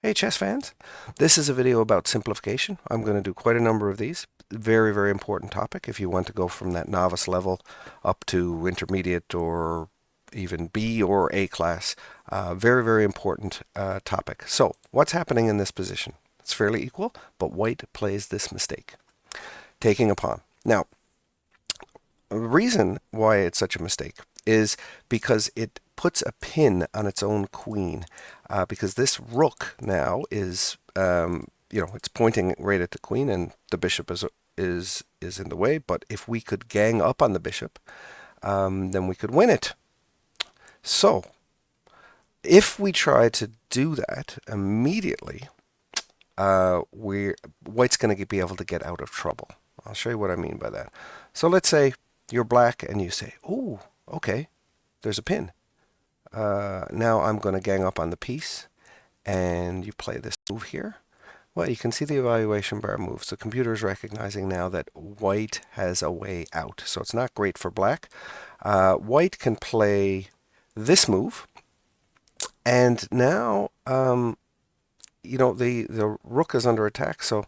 Hey chess fans, this is a video about simplification. I'm going to do quite a number of these. Very, very important topic if you want to go from that novice level up to intermediate or even B or A class. Very, very important topic. So what's happening in this position? It's fairly equal, but white plays this mistake, taking a pawn. Now, the reason why it's such a mistake is because it puts a pin on its own queen. Because this rook now is, it's pointing right at the queen, and the bishop is in the way. But if we could gang up on the bishop, then we could win it. So if we try to do that immediately, white's going to be able to get out of trouble. I'll show you what I mean by that. So let's say you're black and you say, "Oh, okay, there's a pin. Now I'm going to gang up on the piece," and you play this move here. Well, you can see the evaluation bar moves. The computer is recognizing now that white has a way out. So it's not great for black. White can play this move, and now the rook is under attack. So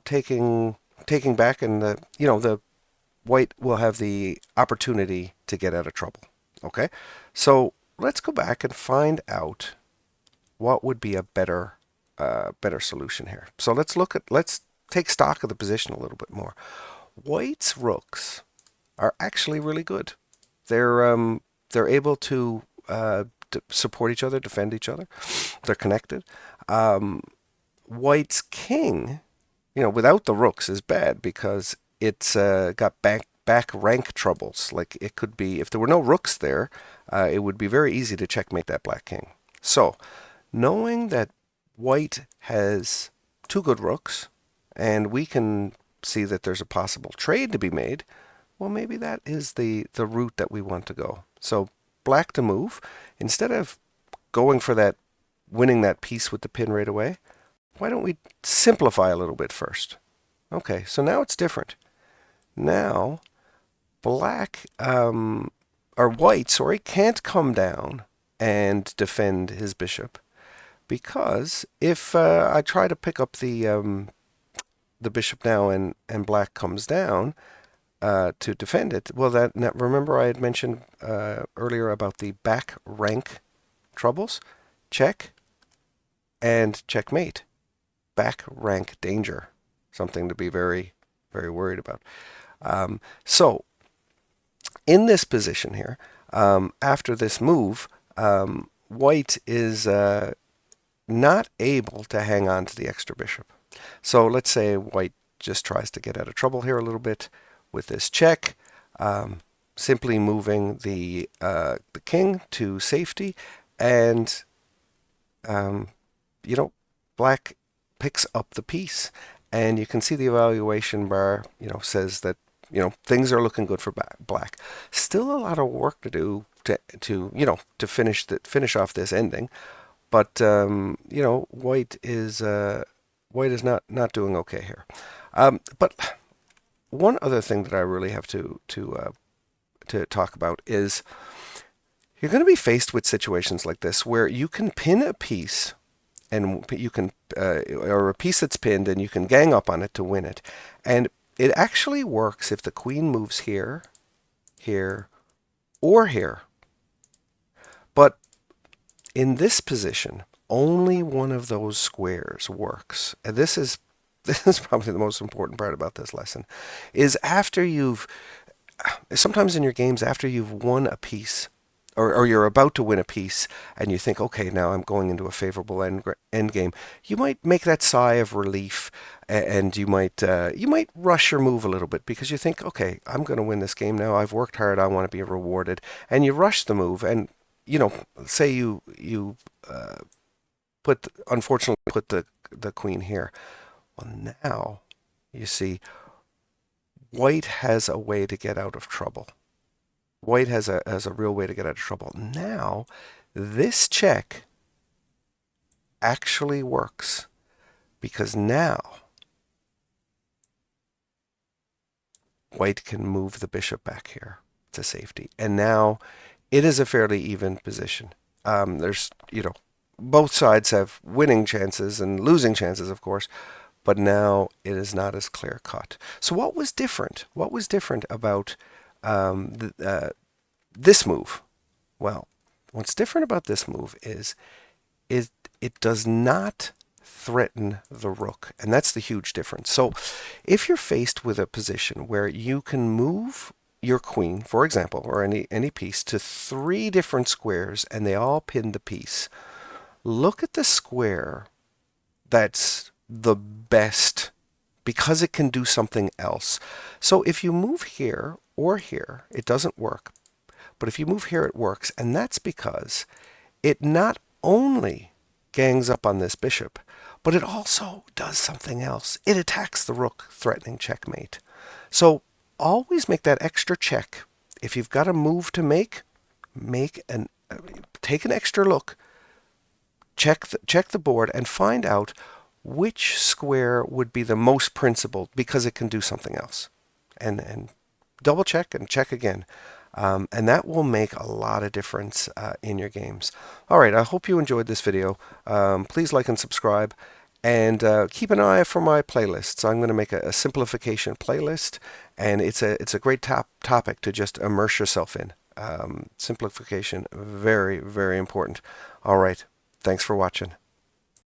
taking back, and the white will have the opportunity to get out of trouble. Okay, so let's go back and find out what would be a better solution here. So let's take stock of the position a little bit more. White's rooks are actually really good. They're able to support each other, defend each other. They're connected. White's king, without the rooks is bad because it's got back rank troubles. Like it could be, if there were no rooks there, it would be very easy to checkmate that black king. So knowing that white has two good rooks, and we can see that there's a possible trade to be made, well, maybe that is the route that we want to go. So black to move, instead of going for that, winning that piece with the pin right away, why don't we simplify a little bit first? Okay, so now it's different. Now, white, sorry, can't come down and defend his bishop, because if I try to pick up the bishop now, and black comes down to defend it, well, remember I had mentioned earlier about the back rank troubles? Check and checkmate. Back rank danger, something to be very, very worried about. So in this position here, after this move, white is not able to hang on to the extra bishop. So let's say white just tries to get out of trouble here a little bit with this check, simply moving the king to safety, and black picks up the piece, and you can see the evaluation bar, says that things are looking good for black. Still a lot of work to do to finish off this ending, but white is not doing okay here. But one other thing that I really have to talk about is you're going to be faced with situations like this where you can pin a piece, and you can or a piece that's pinned, and you can gang up on it to win it. And it actually works if the queen moves here, here, or here. But in this position, only one of those squares works. And this is probably the most important part about this lesson, is sometimes in your games, after you've won a piece, or you're about to win a piece, and you think, okay, now I'm going into a favorable end game, you might make that sigh of relief, and you might rush your move a little bit because you think, okay, I'm going to win this game now. I've worked hard. I want to be rewarded, and you rush the move, and say you unfortunately put the queen here. Well, now you see white has a way to get out of trouble. White has a real way to get out of trouble. Now, this check actually works because now white can move the bishop back here to safety. And now it is a fairly even position. There's, both sides have winning chances and losing chances, of course, but now it is not as clear cut. So what was different? What was different about this move? Well, what's different about this move is it does not threaten the rook, and that's the huge difference. So if you're faced with a position where you can move your queen, for example, or any piece to three different squares and they all pin the piece, look at the square that's the best because it can do something else. So if you move here or here, it doesn't work. But if you move here, it works. And that's because it not only gangs up on this bishop, but it also does something else. It attacks the rook, threatening checkmate. So always make that extra check. If you've got a move to take an extra look, check the board, and find out which square would be the most principled because it can do something else. And double check and check again. And that will make a lot of difference in your games. All right, I hope you enjoyed this video. Please like and subscribe. And keep an eye for my playlists. I'm going to make a simplification playlist, and it's a great topic to just immerse yourself in. Simplification, very, very important. All right, thanks for watching.